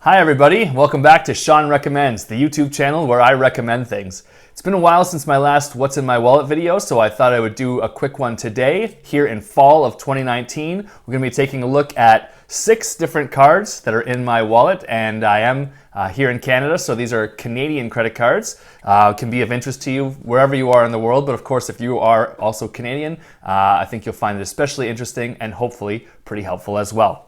Hi everybody, welcome back to Sean Recommends, the YouTube channel where I recommend things. It's been a while since my last What's in My Wallet video, so I thought I would do a quick one today. Here in fall of 2019, we're going to be taking a look at 6 different cards that are in my wallet, and I am here in Canada, so these are Canadian credit cards. Can be of interest to you wherever you are in the world, but of course if you are also Canadian, I think you'll find it especially interesting and hopefully pretty helpful as well.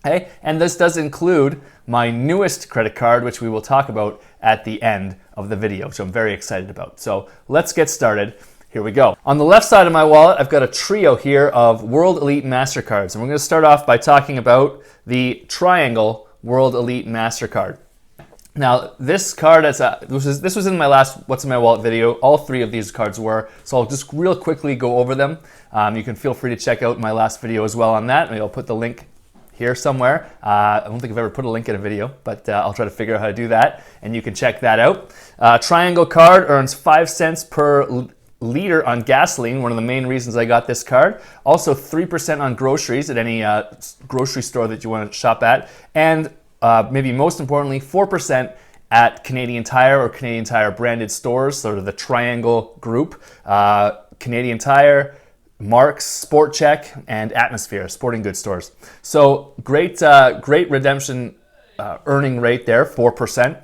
Okay, and this does include my newest credit card, which we will talk about at the end of the video, which I'm very excited about. So let's get started. Here we go. On the left side of my wallet, I've got a trio here of World Elite MasterCards. And we're going to start off by talking about the Triangle World Elite MasterCard. Now, this card, this was in my last What's in My Wallet video. All 3 of these cards were, so I'll just real quickly go over them. You can feel free to check out my last video as well on that. Maybe I'll put the link here somewhere. I don't think I've ever put a link in a video, but I'll try to figure out how to do that, and you can check that out. Triangle card earns 5 cents per liter on gasoline, one of the main reasons I got this card. Also 3% on groceries at any grocery store that you want to shop at, and maybe most importantly, 4% at Canadian Tire or Canadian Tire branded stores, sort of the Triangle group. Canadian Tire, Marks, Sport Check, and Atmosphere, sporting goods stores. So great redemption earning rate there, 4%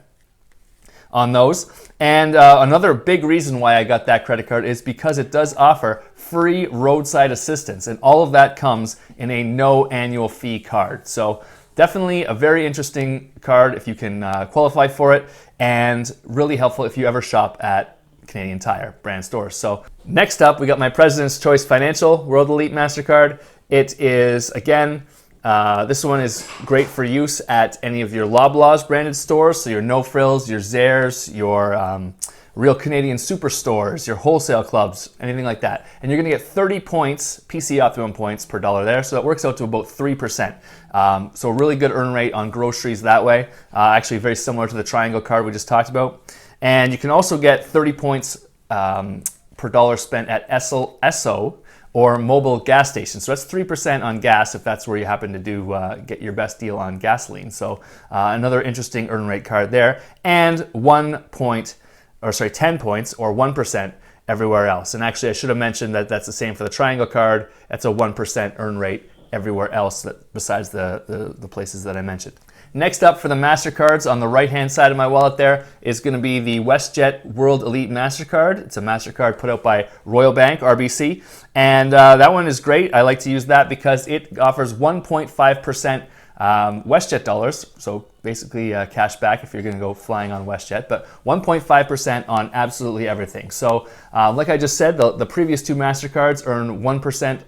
on those. And another big reason why I got that credit card is because it does offer free roadside assistance, and all of that comes in a no annual fee card. So definitely a very interesting card if you can qualify for it, and really helpful if you ever shop at Canadian Tire brand stores. So next up, we got my President's Choice Financial World Elite MasterCard. It is, again, this one is great for use at any of your Loblaws branded stores, so your No Frills, your Zehrs, your Real Canadian Superstores, your wholesale clubs, anything like that. And you're going to get 30 points, PC Optimum points per dollar there, so that works out to about 3%. So a really good earn rate on groceries that way. Actually very similar to the Triangle card we just talked about. And you can also get 30 points per dollar spent at Esso or mobile gas stations. So that's 3% on gas if that's where you happen to do get your best deal on gasoline. So another interesting earn rate card there. And 10 points or 1% everywhere else. And actually I should have mentioned that that's the same for the Triangle card. That's a 1% earn rate everywhere else besides the places that I mentioned. Next up for the MasterCards, on the right-hand side of my wallet there is going to be the WestJet World Elite MasterCard. It's a MasterCard put out by Royal Bank, RBC, and that one is great. I like to use that because it offers 1.5% WestJet dollars, so basically cash back if you're going to go flying on WestJet, but 1.5% on absolutely everything. So like I just said, the previous 2 MasterCards earn 1%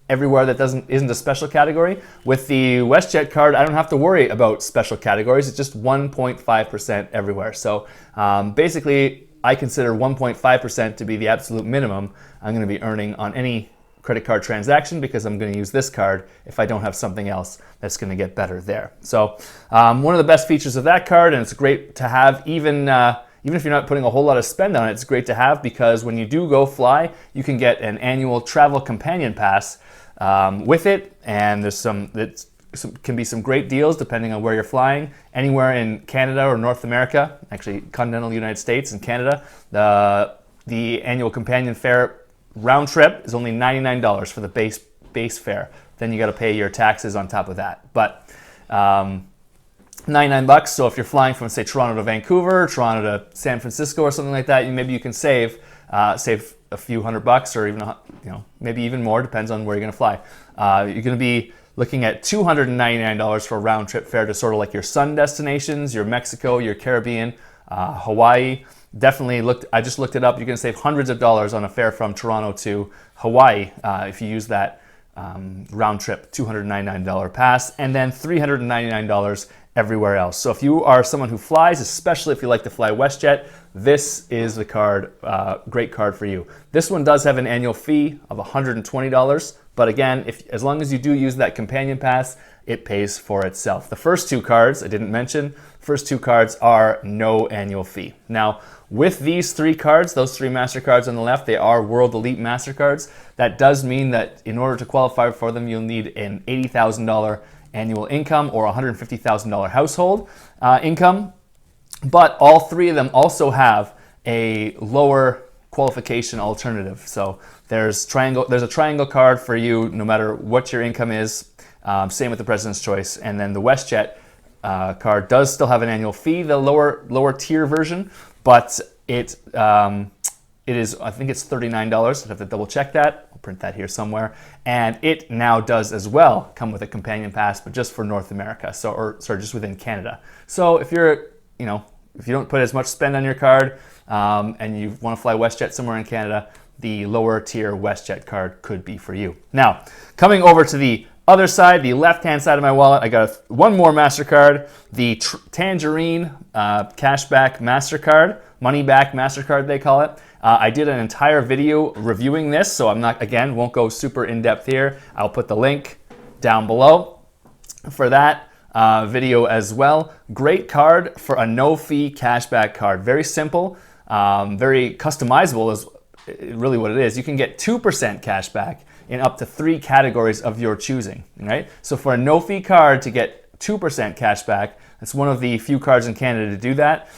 everywhere that isn't a special category. With the WestJet card, I don't have to worry about special categories. It's just 1.5% everywhere. So basically, I consider 1.5% to be the absolute minimum I'm going to be earning on any credit card transaction, because I'm going to use this card if I don't have something else that's going to get better there. So one of the best features of that card, and it's great to have even if you're not putting a whole lot of spend on it, it's great to have, because when you do go fly, you can get an annual travel companion pass with it, and there's can be some great deals depending on where you're flying. Anywhere in Canada or North America, actually continental United States and Canada, the annual companion fare round trip is only $99 for the base fare. Then you got to pay your taxes on top of that. But 99 bucks. So if you're flying from, say, Toronto to Vancouver, Toronto to San Francisco or something like that, maybe you can save a few $100 or even maybe even more, depends on where you're going to fly. You're going to be looking at $299 for a round trip fare to sort of like your sun destinations, your Mexico, your Caribbean, Hawaii. Definitely I just looked it up. You can save hundreds of dollars on a fare from Toronto to Hawaii if you use that round trip $299 pass, and then $399 everywhere else. So if you are someone who flies, especially if you like to fly WestJet, this is the card, great card for you. This one does have an annual fee of $120, but again, as long as you do use that companion pass, it pays for itself. The first 2 cards I didn't mention. First 2 cards are no annual fee. Now, with these 3 cards, those 3 MasterCards on the left, they are World Elite MasterCards. That does mean that in order to qualify for them, you'll need an $80,000 annual income or $150,000 household income. But all three of them also have a lower qualification alternative. So there's a triangle card for you no matter what your income is. Same with the President's Choice. And then the WestJet card does still have an annual fee, the lower tier version, but it is, I think it's $39. I have to double check that. I'll print that here somewhere. And it now does as well come with a companion pass, but just for North America. So, just within Canada. So if you're, if you don't put as much spend on your card and you want to fly WestJet somewhere in Canada, the lower tier WestJet card could be for you. Now, coming over to the other side, the left-hand side of my wallet, I got one more MasterCard, the Tangerine Cashback MasterCard, Money Back MasterCard they call it. I did an entire video reviewing this, so won't go super in-depth here. I'll put the link down below for that video as well. Great card for a no-fee cashback card. Very simple, very customizable is really what it is. You can get 2% cashback in up to 3 categories of your choosing, right? So for a no-fee card to get 2% cashback, it's one of the few cards in Canada to do that.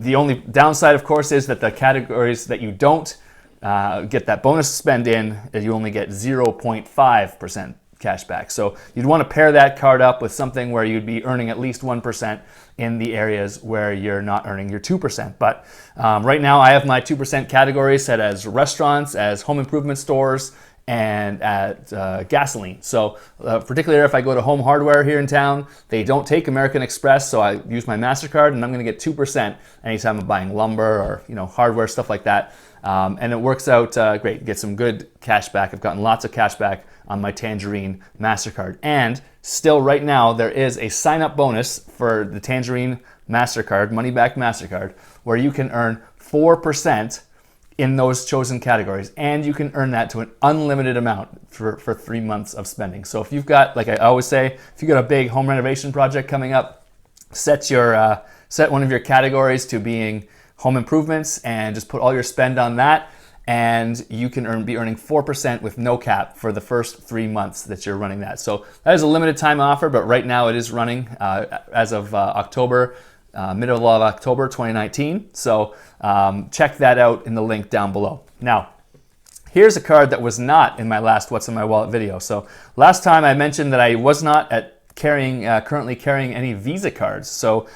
The only downside, of course, is that the categories that you don't get that bonus spend in, you only get 0.5% cashback. So you'd want to pair that card up with something where you'd be earning at least 1% in the areas where you're not earning your 2%. But right now I have my 2% categories set as restaurants, as home improvement stores, and at gasoline. So particularly if I go to Home Hardware here in town, they don't take American Express, so I use my MasterCard and I'm gonna get 2% anytime I'm buying lumber or hardware, stuff like that. And it works out great, get some good cash back. I've gotten lots of cash back on my Tangerine MasterCard. And still right now, there is a sign-up bonus for the Tangerine MasterCard, Money Back MasterCard, where you can earn 4% in those chosen categories, and you can earn that to an unlimited amount for 3 months of spending. So if you've got, like I always say, if you've got a big home renovation project coming up, set one of your categories to being home improvements and just put all your spend on that, and you can be earning 4% with no cap for the first 3 months that you're running that. So that is a limited time offer, but right now it is running as of October, middle of October 2019. So check that out in the link down below. Now, here's a card that was not in my last What's in My Wallet video. So last time I mentioned that I was not currently carrying any Visa cards. So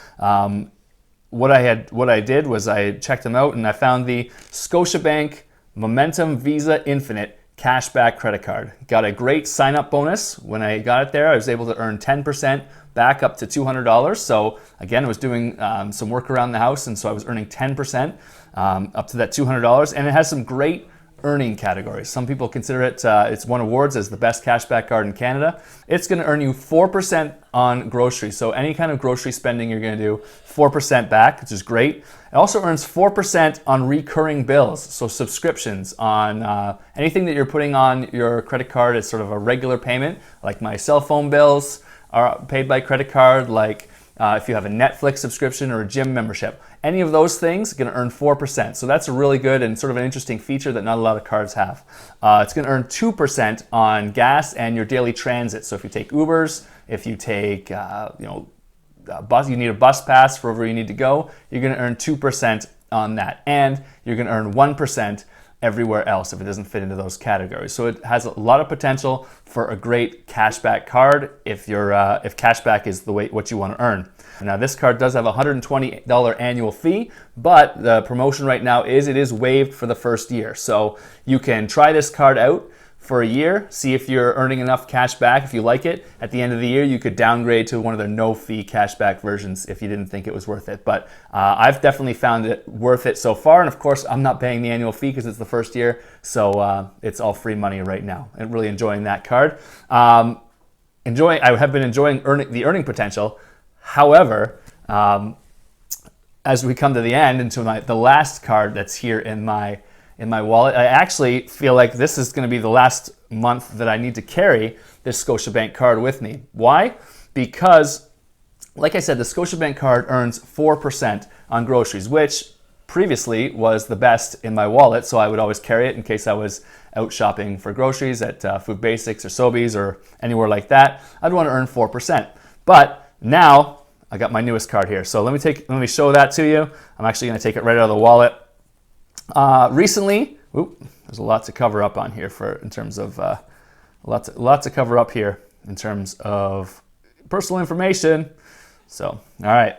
what I did was I checked them out and I found the Scotiabank Momentum Visa Infinite Cashback Credit Card. Got a great sign-up bonus. When I got it there, I was able to earn 10% back up to $200. So again, I was doing some work around the house, and so I was earning 10% up to that $200. And it has some great earning categories. Some people consider it, it's won awards as the best cashback card in Canada. It's gonna earn you 4% on groceries. So any kind of grocery spending you're gonna do, 4% back, which is great. It also earns 4% on recurring bills. So subscriptions on anything that you're putting on your credit card as sort of a regular payment, like my cell phone bills are paid by credit card, like if you have a Netflix subscription or a gym membership. Any of those things are going to earn 4%. So that's a really good and sort of an interesting feature that not a lot of cards have. It's going to earn 2% on gas and your daily transit. So if you take Ubers, if you take, bus, you need a bus pass for wherever you need to go, you're going to earn 2% on that. And you're going to earn 1% everywhere else if it doesn't fit into those categories. So it has a lot of potential for a great cashback card if cashback is what you want to earn. Now this card does have a $120 annual fee, but the promotion right now is it is waived for the first year. So you can try this card out for a year, see if you're earning enough cash back. If you like it, at the end of the year, you could downgrade to one of their no-fee cashback versions if you didn't think it was worth it. But I've definitely found it worth it so far. And of course, I'm not paying the annual fee because it's the first year. So it's all free money right now. And really enjoying that card. I have been enjoying the earning potential. However, as we come to the end, into the last card that's here in my wallet, I actually feel like this is going to be the last month that I need to carry this Scotiabank card with me. Why? Because, like I said, the Scotiabank card earns 4% on groceries, which previously was the best in my wallet, so I would always carry it in case I was out shopping for groceries at Food Basics or Sobeys or anywhere like that, I'd want to earn 4%. But now I got my newest card here. So let me show that to you. I'm actually going to take it right out of the wallet. Recently, there's a lot to cover up on here in terms of lots to cover up here in terms of personal information. So, all right.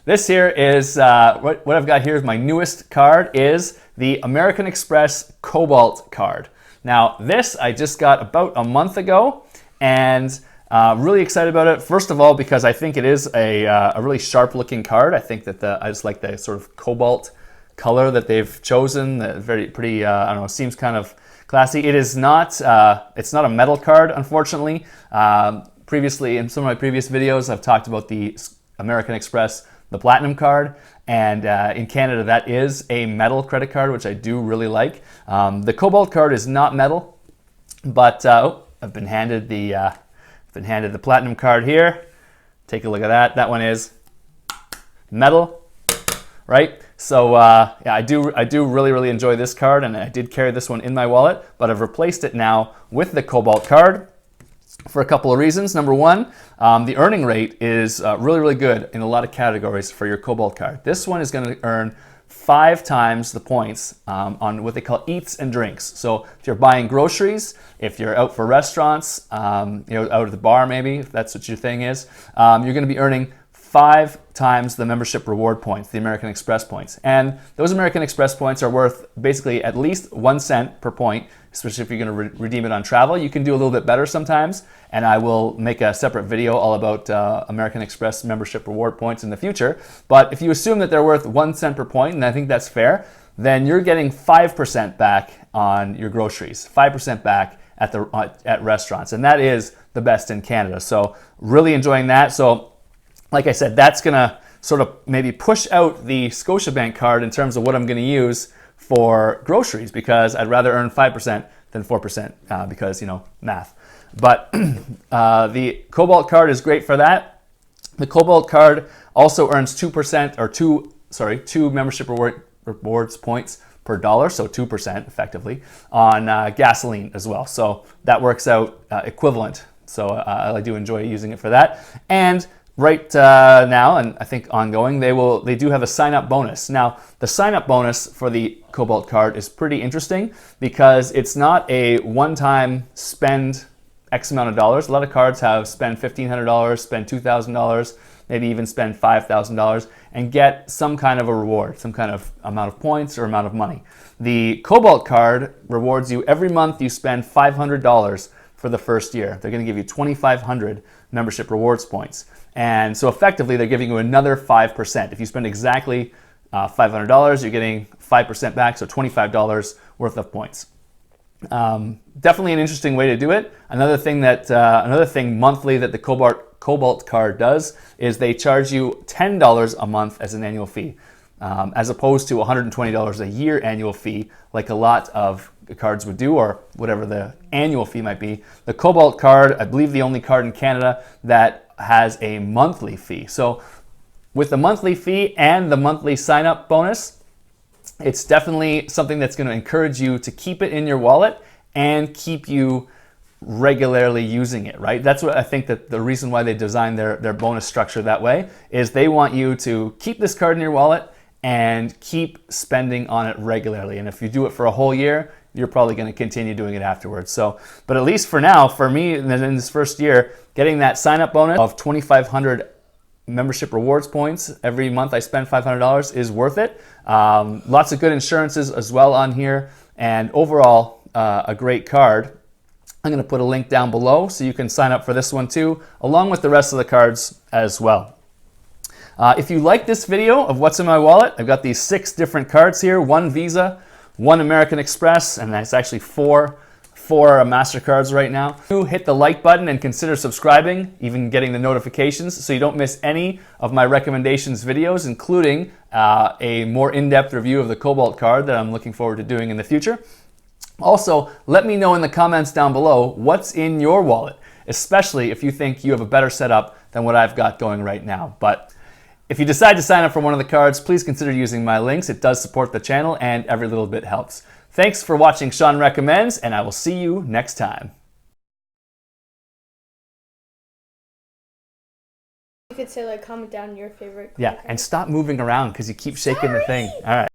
This here is what I've got here is my newest card is the American Express Cobalt card. Now, this I just got about a month ago, and really excited about it. First of all, because I think it is a really sharp-looking card. I think that I just like the sort of cobalt color that they've chosen. Pretty, I don't know, seems kind of classy. It is not. It's not a metal card, unfortunately. Previously, in some of my previous videos, I've talked about the American Express, the Platinum card, and in Canada, that is a metal credit card, which I do really like. The Cobalt card is not metal, but I've been handed the Platinum card here. Take a look at that. That one is metal, right? So yeah, I do really enjoy this card, and I did carry this one in my wallet, but I've replaced it now with the Cobalt card for a couple of reasons. Number one, the earning rate is really good in a lot of categories for your Cobalt card. This one is going to earn 5 times the points on what they call eats and drinks. So if you're buying groceries, if you're out for restaurants, out at the bar maybe, if that's what your thing is, you're going to be earning 5 times the membership reward points, the American Express points. And those American Express points are worth basically at least 1 cent per point, especially if you're going to redeem it on travel. You can do a little bit better sometimes, and I will make a separate video all about American Express membership reward points in the future. But if you assume that they're worth 1 cent per point, and I think that's fair, then you're getting 5% back on your groceries, 5% back at restaurants, and that is the best in Canada. So really enjoying that. So like I said, that's going to sort of maybe push out the Scotiabank card in terms of what I'm going to use for groceries, because I'd rather earn 5% than 4% because, math. But the Cobalt card is great for that. The Cobalt card also earns 2% or 2 membership rewards points per dollar, so 2% effectively on gasoline as well. So that works out equivalent. So I do enjoy using it for that. And right now, and I think ongoing, they do have a sign-up bonus. Now, the sign-up bonus for the Cobalt card is pretty interesting because it's not a one-time spend X amount of dollars. A lot of cards have spend $1,500, spend $2,000, maybe even spend $5,000 and get some kind of a reward, some kind of amount of points or amount of money. The Cobalt card rewards you every month you spend $500 for the first year. They're going to give you 2,500 membership rewards points. And so effectively, they're giving you another 5%. If you spend exactly $500, you're getting 5% back, so $25 worth of points. Definitely an interesting way to do it. Another thing monthly that the Cobalt card does is they charge you $10 a month as an annual fee, as opposed to $120 a year annual fee, like a lot of cards would do, or whatever the annual fee might be. The Cobalt card, I believe the only card in Canada that has a monthly fee. So with the monthly fee and the monthly sign-up bonus, it's definitely something that's going to encourage you to keep it in your wallet and keep you regularly using it, right? That's what I think that the reason why they designed their bonus structure that way is they want you to keep this card in your wallet and keep spending on it regularly. And if you do it for a whole year, you're probably going to continue doing it afterwards. So, but at least for now, for me, in this first year, getting that sign-up bonus of 2,500 membership rewards points every month I spend $500 is worth it. Lots of good insurances as well on here, and overall, a great card. I'm going to put a link down below so you can sign up for this one too, along with the rest of the cards as well. If you like this video of what's in my wallet, I've got these 6 different cards here, 1 Visa, 1 American Express, and that's actually 4 MasterCards right now. Hit the like button and consider subscribing, even getting the notifications so you don't miss any of my recommendations videos, including a more in-depth review of the Cobalt card that I'm looking forward to doing in the future. Also, let me know in the comments down below what's in your wallet, especially if you think you have a better setup than what I've got going right now. But if you decide to sign up for one of the cards, please consider using my links. It does support the channel and every little bit helps. Thanks for watching Sean Recommends, and I will see you next time. You could say, like, comment down your favorite. Yeah, and stop moving around because you keep shaking the thing. All right.